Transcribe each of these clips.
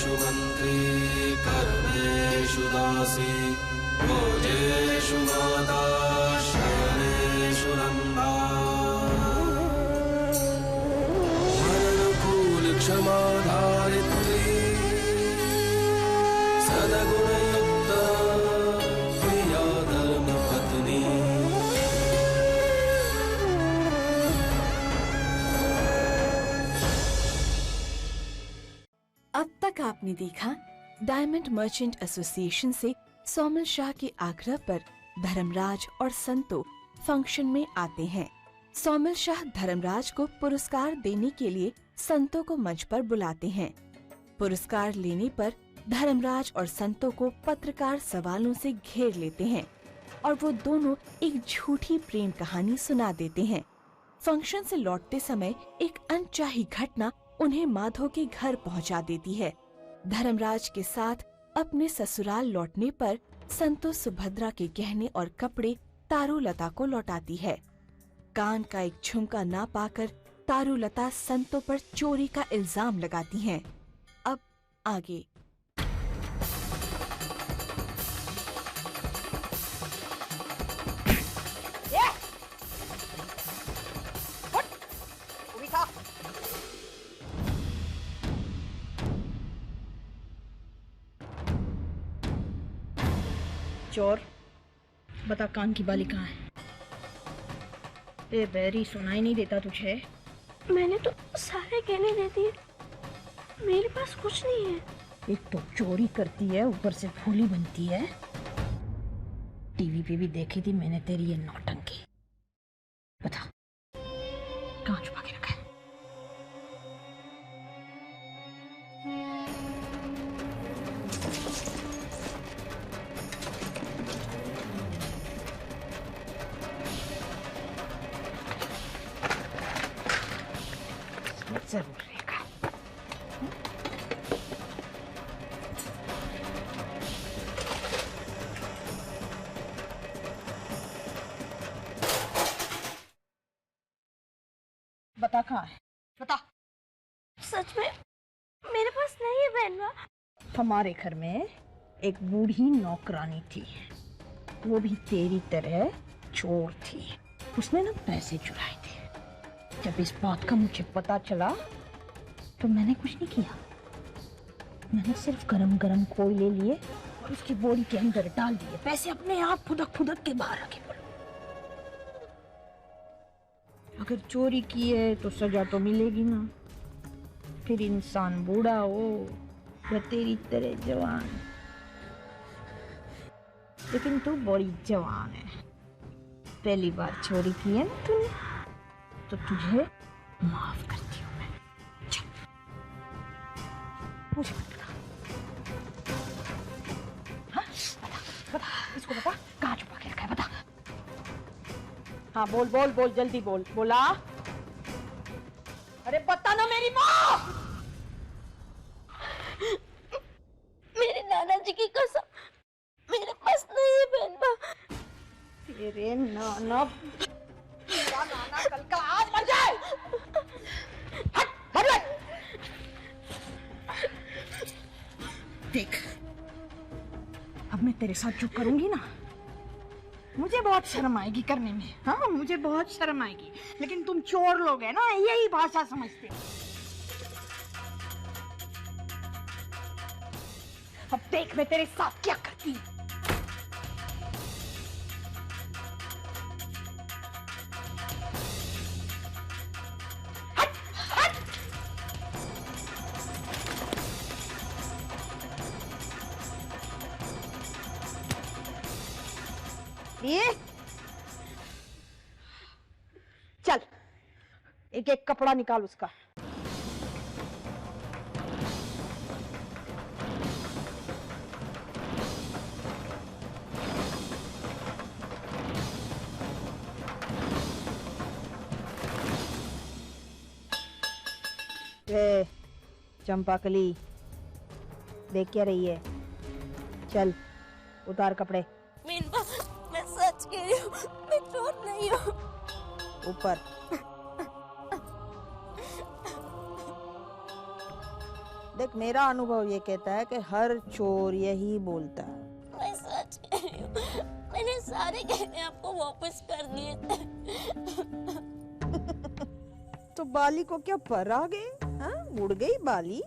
सर्वेषु मन्त्री कर्मेषु दासी भोजेषु माता शयनेषु नन्दा मरणकूल क्षमा धारित्री सद्गुणयुक्ता प्रिया धर्मपत्नी। अब तक आपने देखा डायमंड मर्चेंट एसोसिएशन से सोमल शाह के आग्रह पर धर्मराज और संतो फंक्शन में आते हैं। सोमल शाह धर्मराज को पुरस्कार देने के लिए संतों को मंच पर बुलाते हैं। पुरस्कार लेने पर धर्मराज और संतों को पत्रकार सवालों से घेर लेते हैं और वो दोनों एक झूठी प्रेम कहानी सुना देते हैं। फंक्शन से लौटते समय एक अनचाही घटना उन्हें माधव के घर पहुंचा देती है। धर्मराज के साथ अपने ससुराल लौटने पर संतो सुभद्रा के गहने और कपड़े तारुलता को लौटाती है। कान का एक झुमका ना पाकर तारुलता संतो पर चोरी का इल्जाम लगाती हैं। अब आगे। चोर, बता कान की बाली कहाँ है? ए बैरी, सुनाई नहीं देता तुझे? मैंने तो सारे गहने दे दिए, मेरे पास कुछ नहीं है। एक तो चोरी करती है, ऊपर से भोली बनती है। टीवी पे भी देखी थी मैंने तेरी ये नौटंकी। बता कहाँ छुपा के रखा है? जरूर रहेगा। बता कहाँ है? बता। सच में मेरे पास नहीं है बहनवा। हमारे घर में एक बूढ़ी नौकरानी थी, वो भी तेरी तरह चोर थी। उसने ना पैसे चुराए थे। जब इस बात का मुझे पता चला तो मैंने कुछ नहीं किया। मैंने सिर्फ गरम गरम कोयले लिए और उसकी बोरी के अंदर डाल दिए। पैसे अपने आप फुदक फुदक के बाहर रखे पड़े। अगर चोरी की है तो सजा तो मिलेगी ना। फिर इंसान बूढ़ा हो या तेरी तरह जवान, लेकिन तू बड़ी जवान है। पहली बार चोरी की है ना तूने, तो तुझे माफ करती हूँ मैं। चल, मुझे बता। हाँ, बता, इसको बता कहाँ छुपा के रखा है, बता। हाँ बोल बोल बोल, जल्दी बोल। बोला? अरे बता ना मेरी माँ। मेरे नाना जी की कसम, मेरे पास नहीं है बहनवा। तेरे नाना कल का आज मर जाए। हट, मर जाए। देख, अब मैं तेरे साथ जो करूंगी ना, मुझे बहुत शर्म आएगी करने में। हाँ, मुझे बहुत शर्म आएगी, लेकिन तुम चोर लोग हैं ना, यही भाषा समझते हो। अब देख मैं तेरे साथ क्या करती हूँ। ये चल, एक एक कपड़ा निकाल उसका। चंपाकली, देख क्या रही है? चल उतार कपड़े। मीनबा, मैं सच कह रही हूँ, मैं चोर नहीं हूँ। ऊपर देख, मेरा अनुभव ये कहता है कि हर चोर यही बोलता है। मैं सच कह रही हूँ, मैंने सारे गहने आपको वापस कर दिए थे। तो बाली को क्या पर आ गए? हाँ, उड़ गई बाली?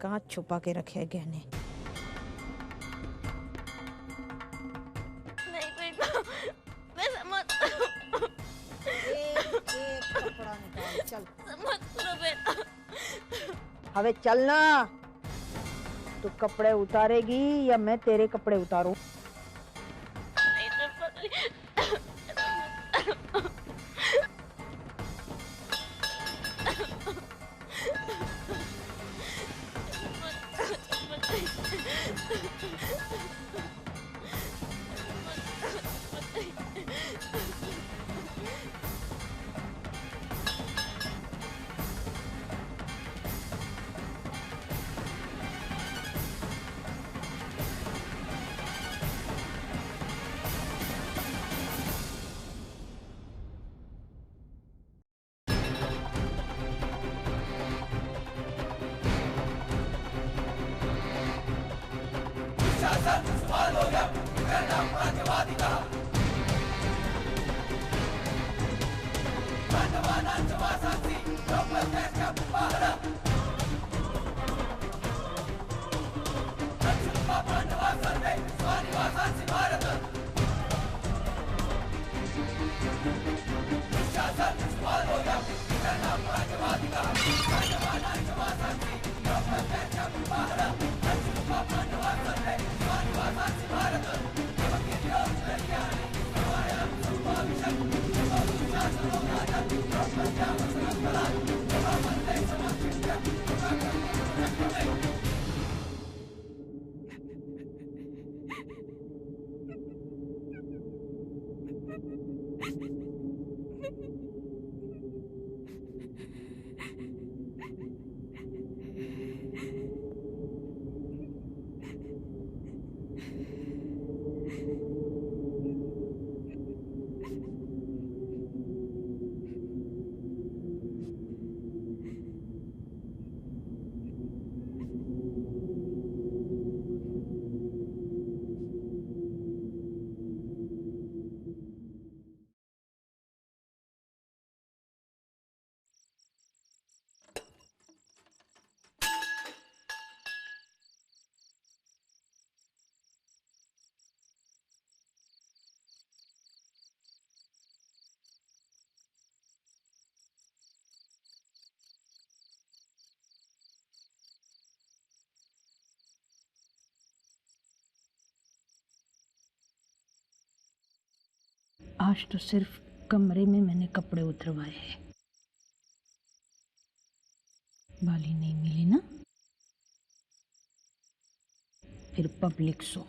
कहाँ छुपा के रखे हैं गहने? नहीं बेटा, मैं समझ एक कपड़ा निकाल, चल। समझ करो बेटा। अबे चलना। तू कपड़े उतारेगी या मैं तेरे कपड़े उतारूं? नहीं तो पगली। आज तो सिर्फ कमरे में मैंने कपड़े उतरवाए हैं। बाली नहीं मिली ना, फिर पब्लिक शो।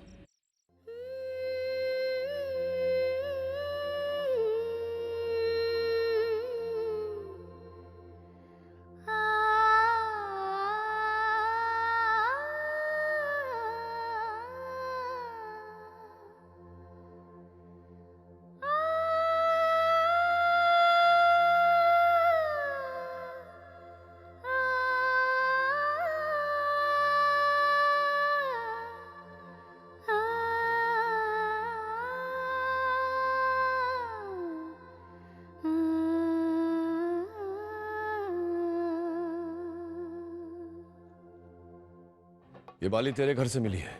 ये बाली तेरे घर से मिली है।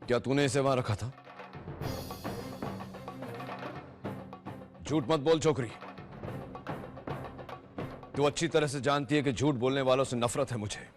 क्या तूने इसे वहां रखा था? झूठ मत बोल छोकरी। तू अच्छी तरह से जानती है कि झूठ बोलने वालों से नफरत है मुझे।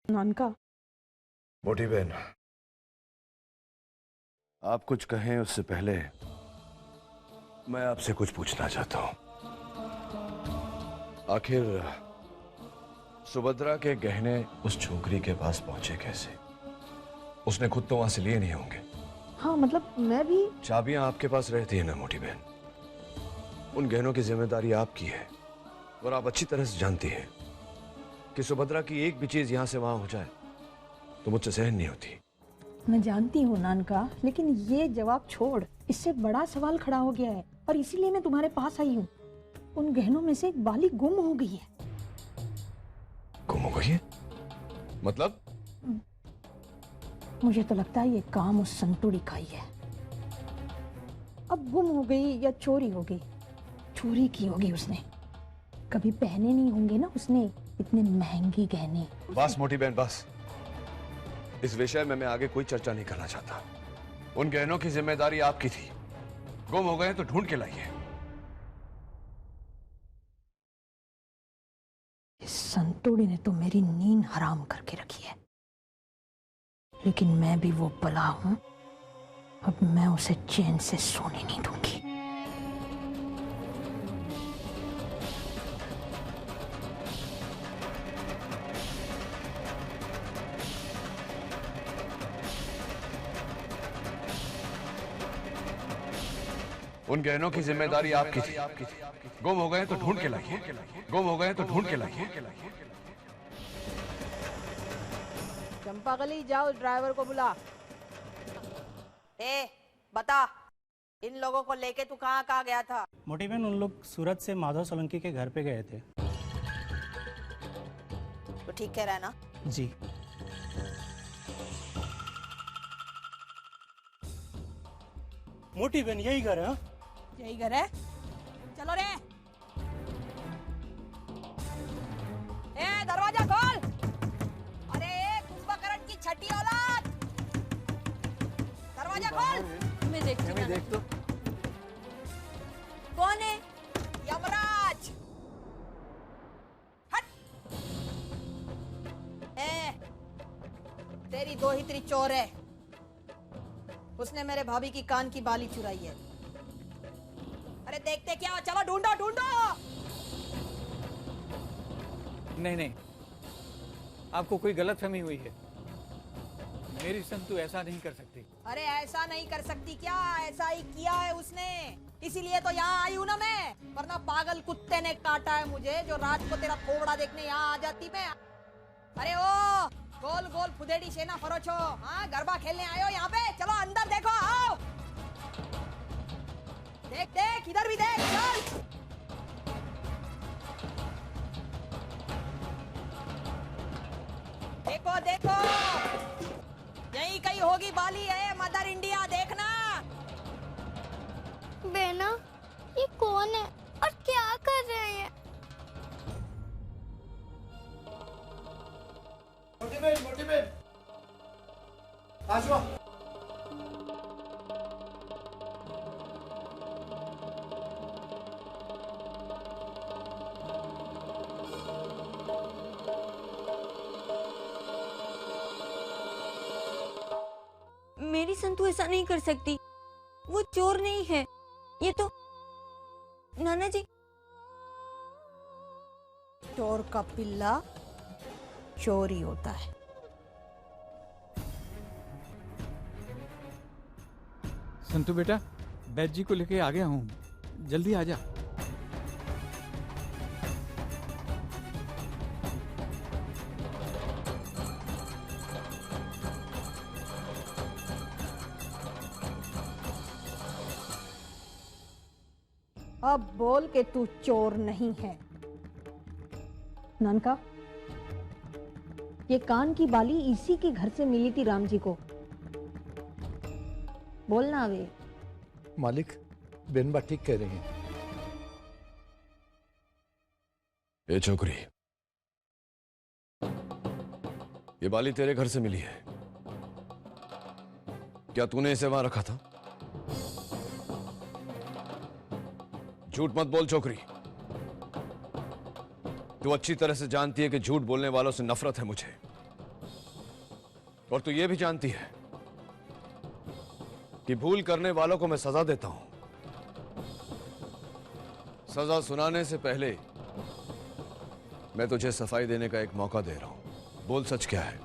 नानका, मोटी बहन, आप कुछ कहें उससे पहले मैं आपसे कुछ पूछना चाहता हूं। आखिर सुभद्रा के गहने उस छोकरी के पास पहुंचे कैसे? उसने खुद तो वहां से लिए नहीं होंगे। हाँ मतलब मैं भी। चाबियां आपके पास रहती है ना मोटी बहन, उन गहनों की जिम्मेदारी आपकी है और आप अच्छी तरह से जानती हैं कि सुभद्रा की एक भी चीज यहां से वहां हो जाए तो मुझसे सहन नहीं होती। मैं जानती हूँ नानका, लेकिन ये जवाब छोड़, इससे बड़ा सवाल खड़ा हो गया है और इसीलिए मैं तुम्हारे पास आई हूँ। उन गहनों में से एक बाली गुम हो गई है। गुम हो गई है? मतलब? मुझे तो लगता है ये काम उस संतुड़ी का ही है। अब गुम हो गई या चोरी हो गई, चोरी की होगी उसने। कभी पहने नहीं होंगे ना उसने इतने महंगे गहने। बस मोटी बहन बस, इस विषय में मैं आगे कोई चर्चा नहीं करना चाहता। उन गहनों की जिम्मेदारी आपकी थी, गुम हो गए तो ढूंढ के लाइए। इस संतोड़ी ने तो मेरी नींद हराम करके रखी है, लेकिन मैं भी वो बला हूं, अब मैं उसे चैन से सोने नहीं दूंगी। उन गहनों की जिम्मेदारी आपकी थी, गुम हो गए तो ढूंढ के लाइए। गुम हो गए तो ढूंढ के लाइए। चंपागली जाओ, ड्राइवर को बुला। बता, इन लोगों को लेके तू कहाँ गया था? मोटी बहन, उन लोग सूरत से माधव सोलंकी के घर पे गए थे। तो ठीक कह रहा है ना? जी। मोटी बहन यही घर है? यही घर है, चलो रे। दरवाजा खोल। अरे कुंभकर्ण की छठी औलाद, दरवाजा खोल। मैं देखती हूँ। देख तो। कौन है? यमराज। हट। तेरी दो हितरी चोर है, उसने मेरे भाभी की कान की बाली चुराई है। अरे देखते क्या, चलो ढूंढो ढूंढो। नहीं, आपको कोई गलतफहमी हुई है। मेरी संतु ऐसा नहीं कर सकती। अरे ऐसा नहीं कर सकती क्या? ऐसा ही किया है उसने, इसीलिए तो यहाँ आई हूँ ना मैं, वरना पागल कुत्ते ने काटा है मुझे, जो रात को तेरा थोबड़ा देखने यहाँ आ जाती मैं। अरे ओ गोल गोल फुदेड़ी सेना फरोचो, हाँ गरबा खेलने आए हो यहाँ पे? चलो अंदर देखो, आओ। देख देख, इधर भी देख, चल। देखो देखो, यही कहीं होगी बाली है, मदर इंडिया, देखना। बेना, ये कौन है और क्या कर रहे हैं? मोटी बहन, आ जाओ। मेरी संतु ऐसा नहीं कर सकती, वो चोर नहीं है। ये तो नाना जी। चोर का पिल्ला चोरी होता है। संतु बेटा, बैद जी को लेके आ गया हूँ, जल्दी आ जा। अब बोल के तू चोर नहीं है। नानका, ये कान की बाली इसी के घर से मिली थी राम जी को। बोलना वे। मालिक, बेनबा ठीक कह रही हैं। ए छोकरी, ये बाली तेरे घर से मिली है, क्या तूने इसे वहां रखा था? झूठ मत बोल छोकरी, तू अच्छी तरह से जानती है कि झूठ बोलने वालों से नफरत है मुझे। और तू ये भी जानती है कि भूल करने वालों को मैं सजा देता हूं। सजा सुनाने से पहले मैं तुझे सफाई देने का एक मौका दे रहा हूं। बोल, सच क्या है?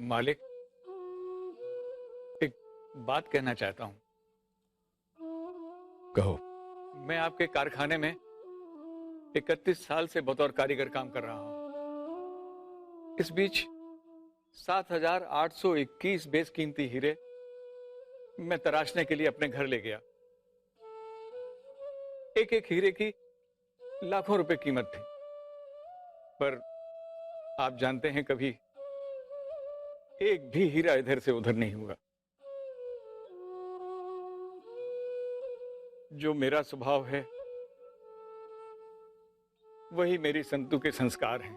मालिक, एक बात कहना चाहता हूं। कहो। मैं आपके कारखाने में 31 साल से बतौर कारीगर काम कर रहा हूं। इस बीच 7,821 बेशकीमती हीरे मैं तराशने के लिए अपने घर ले गया। एक एक हीरे की लाखों रुपए कीमत थी, पर आप जानते हैं कभी एक भी हीरा इधर से उधर नहीं हुआ। जो मेरा स्वभाव है वही मेरी संतु के संस्कार हैं।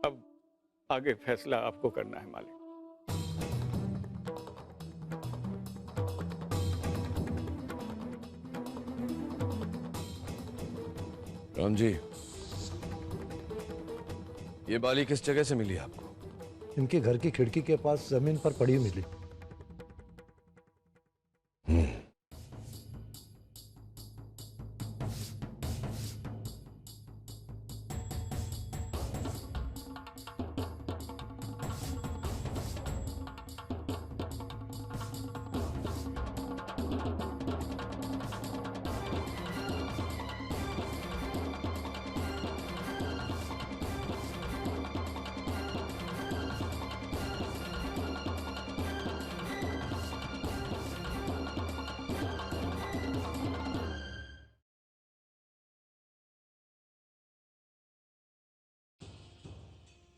अब आगे फैसला आपको करना है मालिक। राम जी, ये बाली किस जगह से मिली आपको? इनके घर की खिड़की के पास जमीन पर पड़ी मिली।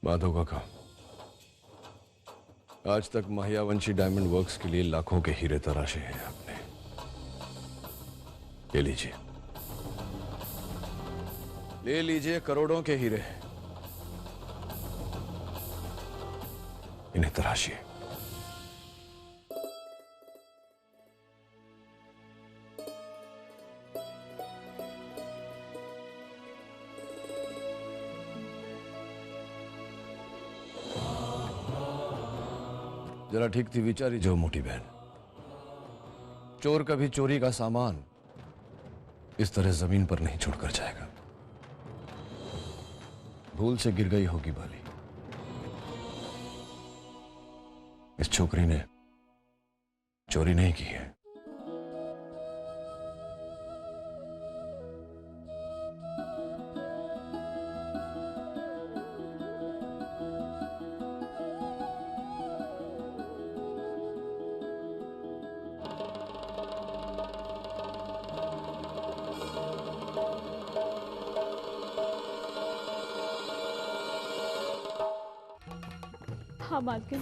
माधव काका, आज तक माहियावंशी डायमंड वर्क्स के लिए लाखों के हीरे तराशे हैं आपने। ले लीजिए, ले लीजिए करोड़ों के हीरे, इन्हें तराशिए। जरा ठीक थी विचारी जो मोटी बहन। चोर कभी चोरी का सामान इस तरह जमीन पर नहीं छोड़कर जाएगा। भूल से गिर गई होगी बाली। इस छोकरी ने चोरी नहीं की है। हाँ मालकिन,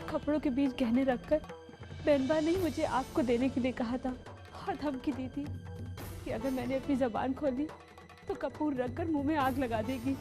कपड़ों के बीच गहने रखकर बहनबा ने मुझे आपको देने के लिए कहा था और धमकी दी थी कि अगर मैंने अपनी जबान खोली तो कपूर रखकर मुंह में आग लगा देगी।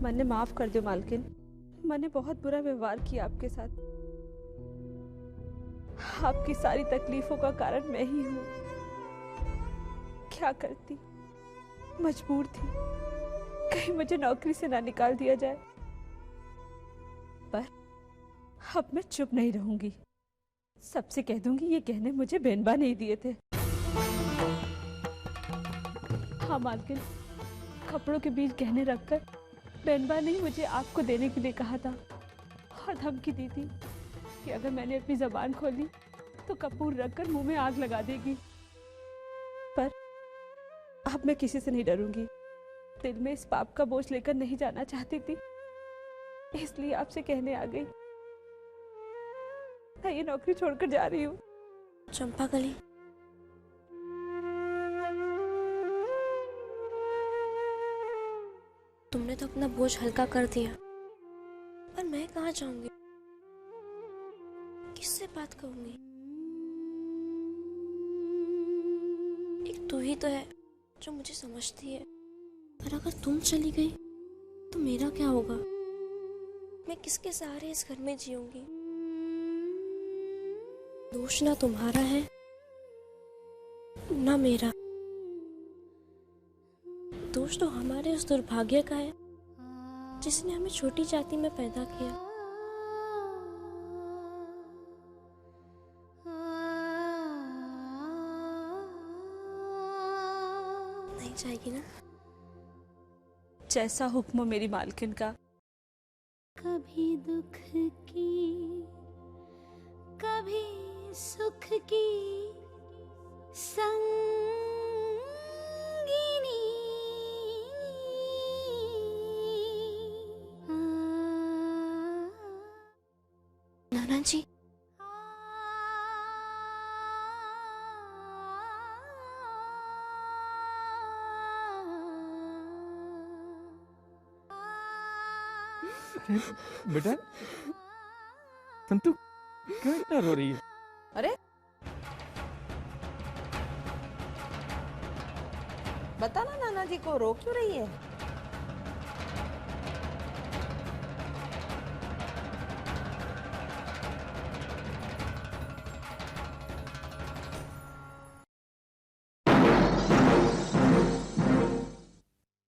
मैंने माफ कर दो मालकिन, मैंने बहुत बुरा व्यवहार किया आपके साथ। आपकी सारी तकलीफों का कारण मैं ही हूँ। क्या करती, मजबूर थी, कहीं मुझे नौकरी से ना निकाल दिया जाए। पर अब मैं चुप नहीं रहूंगी, सबसे कह दूंगी ये गहने मुझे बहनबा नहीं दिए थे। हाँ मालकिन, कपड़ों के बीच गहने रखकर बेनबा ने ही मुझे आपको देने के लिए कहा था और धमकी दी थी कि अगर मैंने अपनी जबान खोली तो कपूर रखकर मुंह में आग लगा देगी। पर अब मैं किसी से नहीं डरूंगी। दिल में इस पाप का बोझ लेकर नहीं जाना चाहती थी, इसलिए आपसे कहने आ गई। मैं ये नौकरी छोड़कर जा रही हूँ। चंपाकली, तुमने तो अपना बोझ हल्का कर दिया, पर मैं कहाँ जाऊंगी? किससे बात करूंगी? एक तू ही तो है जो मुझे समझती है, पर अगर तुम चली गई तो मेरा क्या होगा? मैं किसके सहारे इस घर में जीऊंगी? दोष ना तुम्हारा है ना मेरा, दोष तो हमारे उस दुर्भाग्य का है जिसने हमें छोटी जाति में पैदा किया। नहीं जाएगी ना? जैसा हुक्म मेरी मालकिन का। कभी दुख की कभी सुख की संगिनी। नाना जी, बेटा संतु क्यों इतना रो रही है? अरे बता ना नाना जी को रो क्यों रही है?